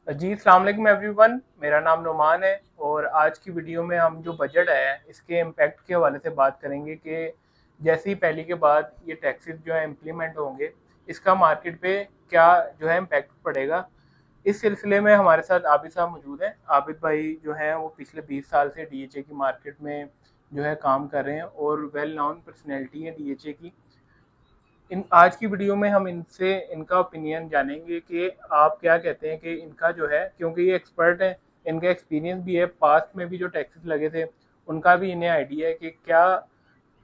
जी अस्सलाम वालेकुम एवरीवन, मेरा नाम नुमान है और आज की वीडियो में हम जो बजट है इसके इम्पैक्ट के हवाले से बात करेंगे कि जैसे ही पहली के बाद ये टैक्सेस जो है इम्प्लीमेंट होंगे, इसका मार्केट पे क्या जो है इम्पैक्ट पड़ेगा। इस सिलसिले में हमारे साथ आबिद साहब मौजूद हैं। आबिद भाई जो हैं वो पिछले 20 साल से डीएचए की मार्केट में जो है काम कर रहे हैं और वेल नोन पर्सनैलिटी हैं डीएचए की। इन आज की वीडियो में हम इनसे इनका ओपिनियन जानेंगे कि आप क्या कहते हैं कि इनका जो है, क्योंकि ये एक्सपर्ट हैं, इनका एक्सपीरियंस भी है, पास्ट में भी जो टैक्सेस लगे थे उनका भी इन्हें आइडिया है कि क्या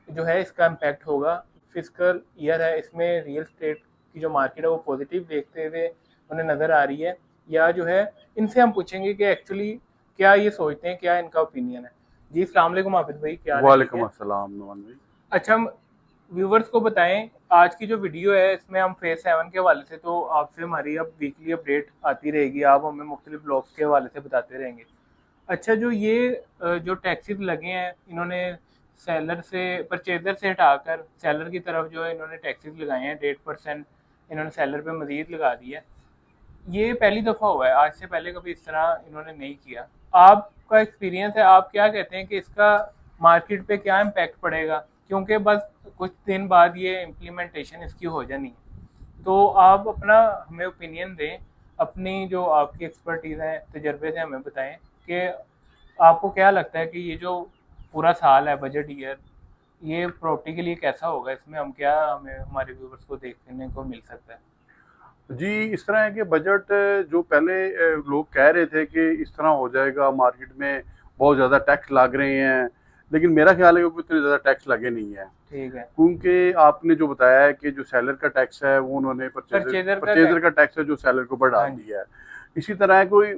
जो है इसका इम्पैक्ट होगा। फिजिकल ईयर है, इसमें रियल स्टेट की जो मार्केट है वो पॉजिटिव देखते हुए उन्हें नज़र आ रही है, या जो है इनसे हम पूछेंगे कि एक्चुअली क्या ये सोचते हैं, क्या इनका ओपिनियन है। जी अस्सलाम वालेकुम आबिद भाई, क्या हाल है, ठीक वालेकुम है? अस्सलाम नुमान भाई। अच्छा, हम व्यूवर्स को बताएं, आज की जो वीडियो है इसमें हम फेज 7 के हवाले से, तो आपसे हमारी अब वीकली अपडेट आती रहेगी, आप हमें मुख्तलिफ ब्लॉग्स के हवाले से बताते रहेंगे। अच्छा, जो ये जो टैक्सेस लगे हैं, इन्होंने सेलर से, परचेजर से हटाकर सेलर की तरफ जो है इन्होंने टैक्सेस लगाए हैं, 1.5% इन्होंने सेलर पे मजीद लगा दिया है। ये पहली दफ़ा हुआ है, आज से पहले कभी इस तरह इन्होंने नहीं किया। आपका एक्सपीरियंस है, आप क्या कहते हैं कि इसका मार्केट पे क्या इम्पैक्ट पड़ेगा, क्योंकि बस कुछ दिन बाद ये इम्प्लीमेंटेशन इसकी हो जानी है। तो आप अपना हमें ओपिनियन दें, अपनी जो आपकी एक्सपर्टीज़ है, तजर्बे से हमें बताएं कि आपको क्या लगता है कि ये जो पूरा साल है, बजट ईयर, ये प्रॉपर्टी के लिए कैसा होगा, इसमें हम क्या, हमें हमारे व्यूवर्स को देखने को मिल सकता है। जी, इस तरह है कि बजट जो पहले लोग कह रहे थे कि इस तरह हो जाएगा, मार्केट में बहुत ज़्यादा टैक्स लग रहे हैं, लेकिन मेरा ख्याल है कि इतने ज़्यादा टैक्स लगे नहीं है। ठीक है। क्योंकि आपने जो बताया है कि जो सेलर का टैक्स है वो उन्होंने परचेजर परचेजर का परचेजर टैक्स। का टैक्स है जो सेलर के ऊपर हाँ डाल जी। दिया है। इसी तरह है कोई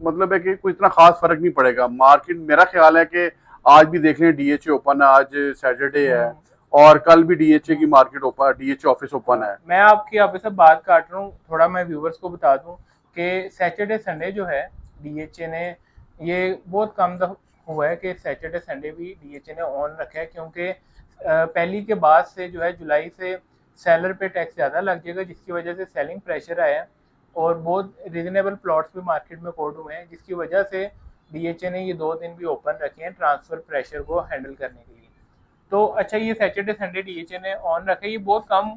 मतलब है कि कोई इतना खास फर्क नहीं पड़ेगा मार्केट। मेरा ख्याल है कि आज भी देख लें डीएचए ओपन है, आज सैटरडे है, हम्म। और कल भी डीएचए की हम्म। Market open, DHA office open हाँ, है। मैं आपकी यहाँ पे सब बात काट रहा हूँ, थोड़ा मैं व्यूवर्स को बता दूँ कि सैटरडे संडे जो है डीएचए ने, ये बहुत कम हुआ है कि सैटरडे संडे भी डीएचए ने ऑन रखा है, क्योंकि पहली के बाद से जो है जुलाई से सेलर पे टैक्स ज़्यादा लग जाएगा, जिसकी वजह से सेलिंग प्रेशर आया है और बहुत रिजनेबल प्लॉट्स भी मार्केट में कोट हुए हैं, जिसकी वजह से डीएचए ने ये 2 दिन भी ओपन रखे हैं ट्रांसफर प्रेशर को हैंडल करने के लिए। तो अच्छा, ये सैटरडे संडे डीएचए ने ऑन रखा है, ये बहुत कम,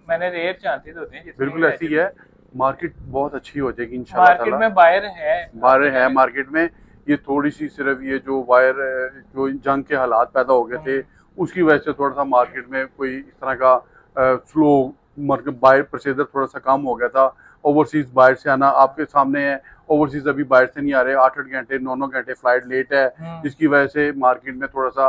मैंने रेयर चांसेस होते हैं जिसमें ये बिल्कुल ऐसी ही सैटरडे, है। मार्केट बहुत अच्छी हो जाएगी इंशाल्लाह मार्केट ताला। में बायर है। बारे आपको क्या है कहते मार्केट में। ये थोड़ी सी सिर्फ ये जो वायर जो जंग के हालात पैदा हो गए हैं? थे, उसकी वजह से थोड़ा सा मार्केट में कोई इस तरह का स्लो मार्केट, बायर प्रोसीजर थोड़ा सा कम हो गया था। ओवरसीज बायर से आना आपके सामने है, ओवरसीज अभी बायर से नहीं आ रहे, 8-8 घंटे 9-9 घंटे फ्लाइट लेट है, जिसकी वजह से मार्केट में थोड़ा सा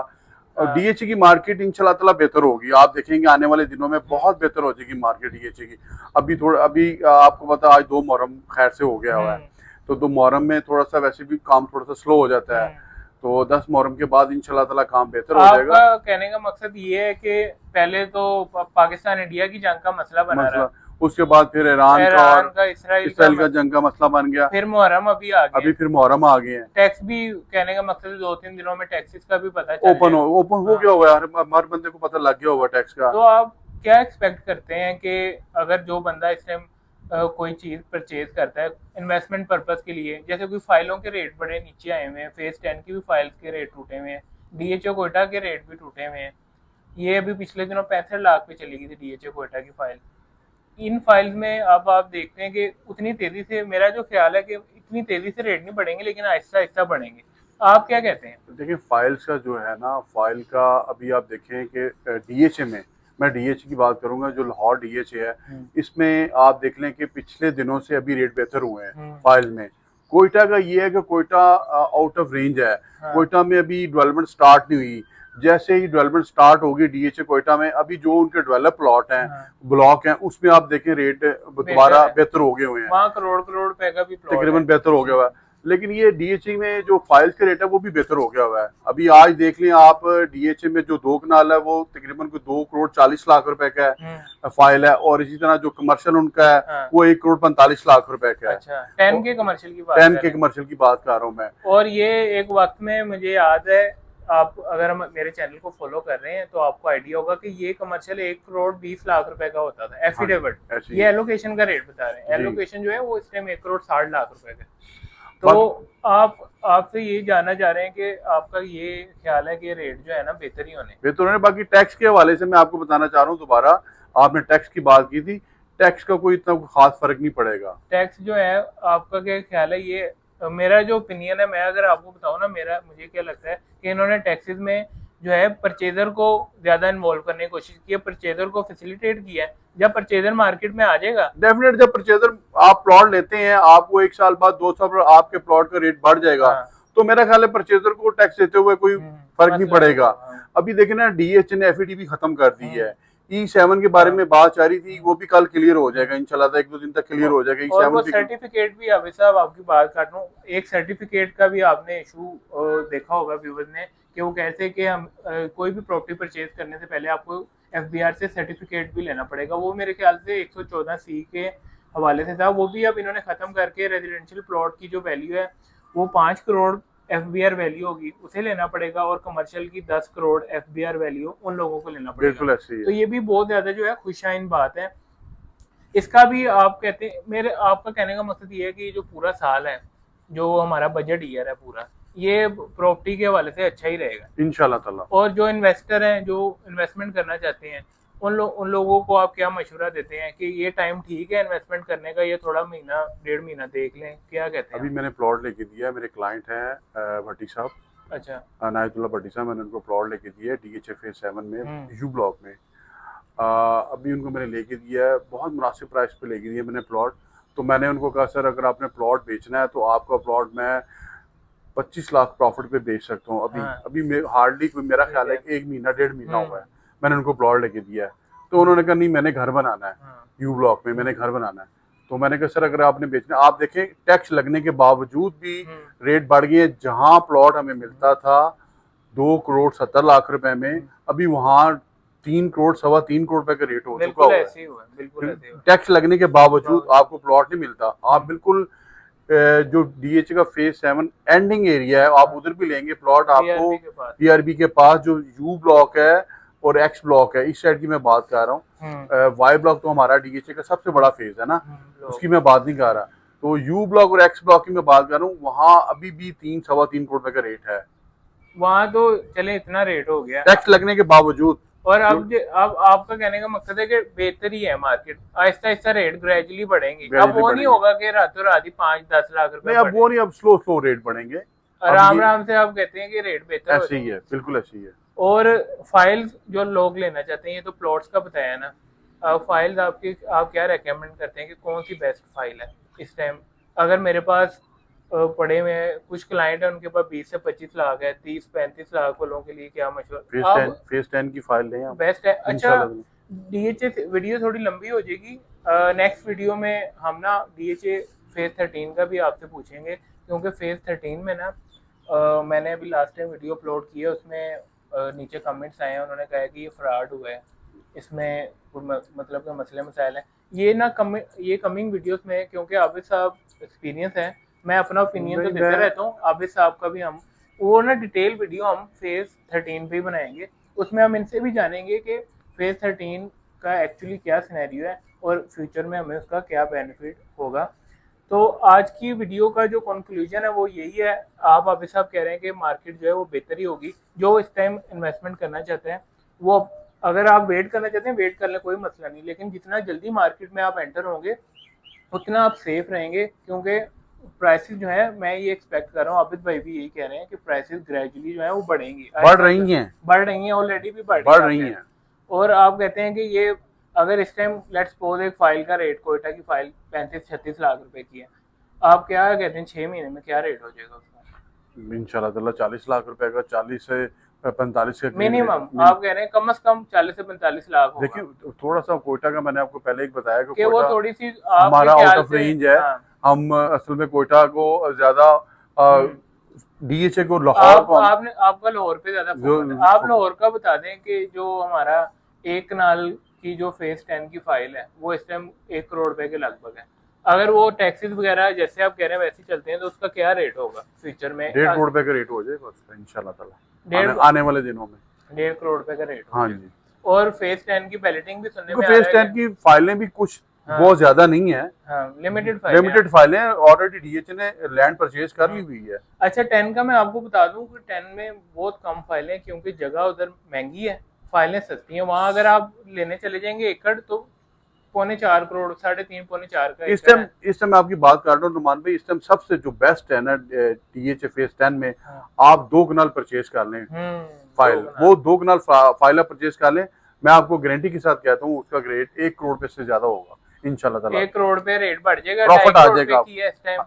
हाँ। डीएचए की मार्केट इंशाल्लाह ताला बेहतर होगी। आप देखेंगे आने वाले दिनों में बहुत बेहतर हो जाएगी मार्केट डीएचए की। अभी थोड़ा अभी आपको पता आज 2 मुहर्रम खैर से हो गया हुआ है, तो 2 मुहर्रम में थोड़ा सा वैसे भी काम थोड़ा सा स्लो हो जाता है। तो 10 मुहर्रम के बाद इंशाल्लाह ताला काम बेहतर हो आपका जाएगा। कहने का मकसद ये है कि पहले तो पाकिस्तान इंडिया की जंग का मसला बना रहा, मसला उसके बाद फिर ईरान का ईरान और का, इसराइल का इसराइल का जंग का मसला बन गया। फिर मुहर्रम अभी आ गए अभी हैं। फिर मुहर्रम आ गए हैं। टैक्स भी, कहने का मकसद 2-3 दिनों में टैक्सेस का भी पता चल जाएगा। ओपन हो हाँ। गया हुआ है, हर बंदे को पता लग गया हुआ टैक्स का। तो आप क्या एक्सपेक्ट करते हैं कि अगर जो बंदा इस टाइम कोई चीज़ परचेज करता है इन्वेस्टमेंट पर्पस के लिए, जैसे कोई फाइलों के रेट बड़े नीचे आए हुए हैं, फेज 10 की भी फाइल्स के रेट टूटे हुए हैं, डीएचओ कोयटा के रेट भी टूटे हुए हैं। ये अभी पिछले दिनों 65 लाख पे चली गई थी डीएचओ कोयटा की फाइल। इन फाइल्स में अब आप देखते हैं कि उतनी तेजी से, मेरा जो ख्याल है कि इतनी तेजी से रेट नहीं बढ़ेंगे, लेकिन आहिस्ता आहिस्ता बढ़ेंगे। आप क्या कहते हैं? देखिए फाइल्स का जो है ना, फाइल का अभी आप देखें कि डीएचए में, मैं डीएचए की बात करूंगा, जो लाहौर डीएचए है, इसमें आप देख लें कि पिछले दिनों से अभी रेट बेहतर हुए हैं फाइल में। कोयटा का ये है कि कोयटा आउट ऑफ रेंज है। हाँ। कोयटा में अभी डेवलपमेंट स्टार्ट नहीं हुई। जैसे ही डेवलपमेंट स्टार्ट होगी डीएचए कोयटा में, अभी जो उनके डेवलप प्लॉट हैं, हाँ। ब्लॉक हैं, उसमें आप देखें रेट बेहतर दोबारा है, बेहतर हो गए हुए हैं, वहाँ करोड़ करोड़ रुपए का भी प्लॉट है। तकरीबन बेहतर हो गया हुआ है। लेकिन ये डीएचए में जो फाइल्स का रेट है वो भी बेहतर हो गया हुआ है। अभी आज देख लें आप, डीएचए में जो 2 कनाल है वो तकरीबन को 2 करोड़ 40 लाख रुपए का है फाइल है, और इसी तरह जो कमर्शियल उनका है हाँ। वो 1 करोड़ 45 लाख रुपए का है। अच्छा, 10 के कमर्शियल की बात 10 कर के रहे हैं। कमर्शियल की बात कर रहा हूँ मैं। और ये एक वक्त में मुझे याद है, आप अगर हम मेरे चैनल को फॉलो कर रहे हैं तो आपको आइडिया होगा कि ये कमर्शियल 1 करोड़ 20 लाख रुपए का होता था हाँ जी, एफिडेविट। ऐसे ही ये है एलोकेशन का रेट बता रहे हैं, जी। एलोकेशन जो है वो इस टाइम 1 करोड़ 60 लाख रुपए का। बाकी तो आप आपसे ये जानना चाह रहे हैं कि आपका ये ख्याल है कि रेट जो है ना बेहतर ही होने। बेहतर है। बाकी टैक्स के हवाले से मैं आपको बताना चाह रहा हूँ दोबारा, आपने टैक्स की बात की थी, टैक्स का कोई इतना खास फर्क नहीं पड़ेगा। टैक्स जो है आपका क्या ख्याल है ये, मेरा जो ओपिनियन है, मैं अगर आपको बताऊं ना, मेरा मुझे क्या लगता है कि इन्होंने टैक्सेस में जो है परचेजर को ज्यादा इन्वॉल्व करने की कोशिश की है, परचेजर को फैसिलिटेट किया है। जब परचेजर मार्केट में आ जाएगा, डेफिनेट जब परचेजर आप प्लॉट लेते हैं, आपको 1 साल बाद 2 साल बाद आपके प्लॉट का रेट बढ़ जाएगा, हाँ, तो मेरा ख्याल है परचेजर को टैक्स देते हुए कोई फर्क नहीं मसला नहीं पड़ेगा। होगा। हाँ, अभी देखे ना, डीएच ने एफईडी खत्म कर दी है। E7 के बारे हाँ, में बात आ रही थी, वो भी कल क्लियर हो जाएगा इंशाल्लाह, 1-2 दिन तक क्लियर हो जाएगा। और वो E7 भी सर्टिफिकेट भी, अभी साहब आपकी बात काट रहा हूँ, एक सर्टिफिकेट का भी आपने इशू देखा होगा व्यूअर्स ने, कि वो कहते हैं कि हम कोई भी प्रॉपर्टी परचेज करने से पहले आपको एफबीआर से सर्टिफिकेट भी लेना पड़ेगा। वो मेरे ख्याल से 114C के हवाले से था, वो भी अब इन्होंने खत्म करके रेजिडेंशियल प्लॉट की जो वैल्यू है वो 5 करोड़ एफबीआर वैल्यू होगी, उसे लेना पड़ेगा, और कमर्शियल की 10 करोड़ एफबीआर वैल्यू उन लोगों को लेना बिल्कुल पड़ेगा। ऐसे ही तो है। ये भी बहुत ज्यादा जो है खुशाइन बात है। इसका भी आप कहते हैं, मेरे आपका कहने का मकसद ये है कि जो पूरा साल है, जो हमारा बजट ईयर है पूरा, ये प्रॉपर्टी के हवाले से अच्छा ही रहेगा। इंशाल्लाह ताला। और जो इन्वेस्टर हैं, जो इन्वेस्टमेंट करना चाहते हैं, उन लोगों को आप क्या मशवरा देते हैं कि ये टाइम ठीक है इन्वेस्टमेंट करने का, ये थोड़ा महीना 1.5 महीना देख लें, क्या कहते हैं अभी आप? मैंने प्लॉट लेके दिया है, मेरे क्लाइंट हैं भट्टी साहब, अच्छा। नायतुल्लाह भट्टी साहब, मैंने उनको प्लॉट लेके दिया है DHA फेज 7 में, हम्म। यू ब्लॉक में। अभी उनको मैंने लेके दिया है, बहुत मुनासिब प्राइस पे लेके दिया मैंने प्लॉट। तो मैंने उनको कहा सर अगर आपने प्लॉट बेचना है तो आपका प्लॉट मैं 25 लाख प्रॉफिट पे बेच सकता हूँ। अभी हाँ, अभी हार्डली मेरा ठीक ख्याल है है। कि 1 महीना 1.5 महीना हुआ है हम्म। मैंने उनको प्लॉट लेके दिया है। तो हम्म। उन्होंने कहा नहीं मैंने घर बनाना है, हाँ। यू ब्लॉक में मैंने घर बनाना है। तो मैंने कहा सर अगर आपने बेचना, आप देखें टैक्स लगने के बावजूद भी हम्म। रेट बढ़ गए। जहां प्लॉट हमें मिलता था 2 करोड़ 70 लाख रुपए में, हम्म। अभी वहां 3 करोड़ 3.25 करोड़ रुपए का रेट हो चुका बिल्कुल हुआ ऐसे ही हुआ, बिल्कुल है। ऐसे ही हुआ। टैक्स लगने के बावजूद बावजूद। आपको प्लॉट नहीं मिलता। आप बिल्कुल जो DHA का फेज 7 एंडिंग एरिया है, आप हाँ, उधर भी लेंगे प्लॉट आपको। बीआरबी के पास। BRB के पास जो यू ब्लॉक है और एक्स ब्लॉक है, इस साइड की मैं बात कर रहा हम्म। हूँ। वाई ब्लॉक तो हमारा DHA का सबसे बड़ा फेज है ना, लोग। उसकी मैं बात नहीं कर रहा। तो यू ब्लॉक और एक्स ब्लॉक की मैं बात कर रहा हूँ, वहां अभी भी 3-3.25 करोड़ रुपए का रेट है, वहां तो चले इतना रेट हो गया। टैक्स लगने के बावजूद। और जो अब आपका कहने का मकसद है कि बेहतर ही है market, Aahista Aahista rate gradually बढ़ेंगे, अब gradually वो नहीं बढ़ेंगे। होगा कि रातों रात ही 5-10 लाख रुपए नहीं अब बढ़े। वो नहीं, अब स्लो स्लो रेट बढ़ेंगे। अब आराम ये आराम से आप कहते हैं कि रेट बेहतर हो ऐसे ही जाएंगे। है, बिल्कुल ऐसे ही है। और फाइल्स जो लोग लेना चाहते हैं, ये तो प्लॉट्स का बताया ना, फाइल्स आपकी आप क्या रेकमेंड करते हैं कि कौन सी बेस्ट फाइल है इस टाइम? अगर मेरे पास पड़े हुए हैं, कुछ क्लाइंट है उनके पास 20 से 25 लाख है, 30-35 लाख वालों के लिए क्या फेज मशवरा आप 10 फेज 10 की फाइल लें आप बेस्ट है? अच्छा, इंशाल्लाह। DHA वीडियो थोड़ी लंबी हो जाएगी, नेक्स्ट वीडियो में हम ना DHA फेज 13 का भी आपसे पूछेंगे, क्योंकि फेज 13 में ना मैंने अभी लास्ट टाइम वीडियो अपलोड की है, उसमें नीचे कमेंट्स आए हैं, उन्होंने कहा है कि ये फ्रॉड हुआ है, इसमें मतलब के मसले मसाइल हैं। ये ना ये कमिंग वीडियोस में, क्योंकि आबिद साहब एक्सपीरियंस है, मैं अपना ओपिनियन तो नहीं देता मैं रहता हूँ, आबिद साहब का भी हम वो ना डिटेल वीडियो हम फेज 13 पे ही बनाएंगे। उसमें हम इनसे भी जानेंगे कि फेज 13 का एक्चुअली क्या सिनेरियो है और फ्यूचर में हमें उसका क्या बेनिफिट होगा। तो आज की वीडियो का जो कंक्लूजन है वो यही है, आप अभी साहब कह रहे हैं कि मार्केट जो है वो बेहतर ही होगी। जो इस टाइम इन्वेस्टमेंट करना चाहते हैं वो, अगर आप वेट करना चाहते हैं वेट कर लें, कोई मसला नहीं, लेकिन जितना जल्दी मार्केट में आप एंटर होंगे उतना आप सेफ रहेंगे, क्योंकि प्राइसेस जो है, मैं ये एक्सपेक्ट कर रहा हूँ, आबिद भाई भी यही कह रहे हैं कि प्राइसेस ग्रेजुअली जो है वो बढ़ेंगी, बढ़ रही हैं, बढ़ रही हैं, ऑलरेडी भी बढ़ रही हैं। और आप कहते हैं कि ये अगर इस टाइम लेट्स सपोज एक फाइल का रेट, कोयटा की फाइल 35-36 लाख रुपए की है, आप क्या कहते हैं 6 महीने में क्या रेट हो जाएगा उसका? इंशाल्लाह ताला 40 लाख रुपए का, 40 से 45 का मिनिमम आप कह रहे हैं कम से कम 40 से 45 लाख होगा। देखिए थोड़ा सा कोयटा का मैंने आपको पहले ही बताया कि वो थोड़ी सी हमारा आपके आउट ख्याल ऑफ से, रेंज है। हाँ, हम असल में कोयटा को ज्यादा हम्म, DHA को लाहौर को आपने आपका लाहौर पे ज्यादा फोकस है, आप लाहौर का बता दें कि जो हमारा 1 कनाल की जो फेज 10 की फाइल है वो इस टाइम 1 करोड़ रुपए के लगभग है। अगर वो टैक्सेस वगैरह जैसे आप कह रहे हैं वैसे चलते हैं तो उसका क्या रेट होगा फ्यूचर में? 1.5 करोड़ रुपए का रेट हो जाएगा उसका इंशाल्लाह ताला। आने वाले दिनों में। 1.5 करोड़ रुपए का रेट। हाँ जी। और फेज 10 की पैलेटिंग भी सुनने में आ फेज रहा है 10 की फाइलें भी कुछ बहुत ज्यादा नहीं है, लिमिटेड फाइलें, ऑलरेडी डीएचए ने लैंड परचेज कर ली हुई है। अच्छा 10 का मैं आपको बता दूं कि 10 में बहुत कम फाइलें, क्योंकि जगह उधर महंगी है, फाइलें सस्ती हैं। वहां अगर आप लेने चले जाएंगे एकड़ तो 3.25 करोड़, 3.5 पौने 4 का इस टाइम आपकी बात कर रहा हूँ नुमान भाई, इस टाइम सबसे जो बेस्ट है ना डीएचए फेज 10 में, आप 2 कनाल परचेज कर लें फाइल, वो 2 कनाल फाइल परचेज कर लें। मैं आपको गारंटी के साथ कहता हूँ उसका रेट 1 करोड़ रुपए से ज्यादा होगा इंशाल्लाह ताला। 1 करोड़ पे रेट बढ़ जाएगा, प्रॉफिट आ जाएगा,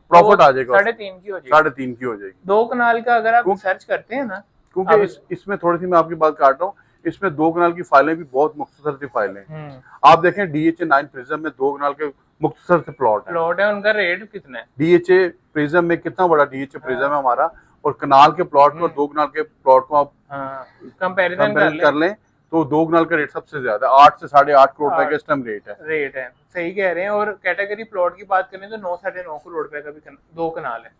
प्रॉफिट आ जाएगा, 3.5 की हो जाएगी, 3.5 की हो जाएगी 2 कनाल का अगर आप सर्च करते हैं ना। क्योंकि इसमें थोड़ी सी मैं आपकी बात काट रहा हूँ, इसमें 2 कनाल की फाइलें भी बहुत मुख्तसर सी फाइलें हैं। आप देखें डीएचए 9 प्रिज्म में 2 कनाल के मुख्तसर से प्लॉट है, उनका रेट कितना है? डीएचए प्रिज्म में कितना बड़ा डीएचए प्रिज्म है हमारा, और कनाल के प्लॉट को 2 कनाल के प्लॉट को आप कंपैरिजन कर लें तो 2 कनाल का रेट सबसे ज्यादा 8 से 8.5 करोड़ रुपए का इस टाइम रेट है। सही कह रहे हैं। और कैटेगरी प्लॉट की बात करें तो 9 9.5 करोड़ रुपए का भी 2 कनाल है।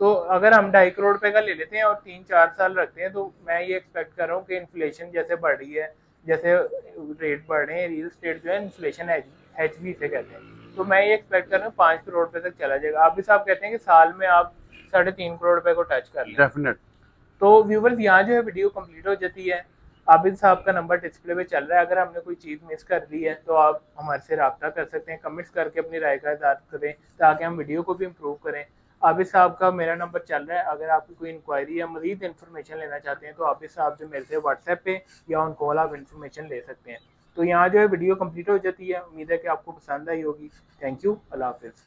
तो अगर हम 2.5 करोड़ रुपए का ले लेते हैं और 3-4 साल रखते हैं, तो मैं ये एक्सपेक्ट कर रहा हूँ कि इन्फ्लेशन जैसे बढ़ रही है, जैसे रेट बढ़ रहे हैं, रियल स्टेट जो है इन्फ्लेशन HV से कहते हैं, तो मैं ये एक्सपेक्ट कर रहा हूँ 5 करोड़ रुपए तक चला जाएगा। आप भी साहब कहते हैं कि साल में आप 3.5 करोड़ रुपए को टच कर लें। डेफिनेट। तो व्यूवर्स यहाँ जो है वीडियो कंप्लीट हो जाती है। आबिद साहब का नंबर डिस्प्ले पे चल रहा है, अगर हमने कोई चीज़ मिस कर दी है तो आप हमारे से रब्ता कर सकते हैं, कमेंट्स करके अपनी राय का इज़हार करें ताकि हम वीडियो को भी इम्प्रूव करें। आबिद साहब का मेरा नंबर चल रहा है, अगर आपकी कोई इंक्वायरी या मज़ीद इन्फॉर्मेशन लेना चाहते हैं तो आबिद साहब से मेरे से व्हाट्सएप पे या ऑन कॉल आप इन्फॉर्मेशन ले सकते हैं। तो यहाँ जो है वीडियो कंप्लीट हो जाती है, उम्मीद है कि आपको पसंद आई होगी। थैंक यू, अल्लाह हाफिज़।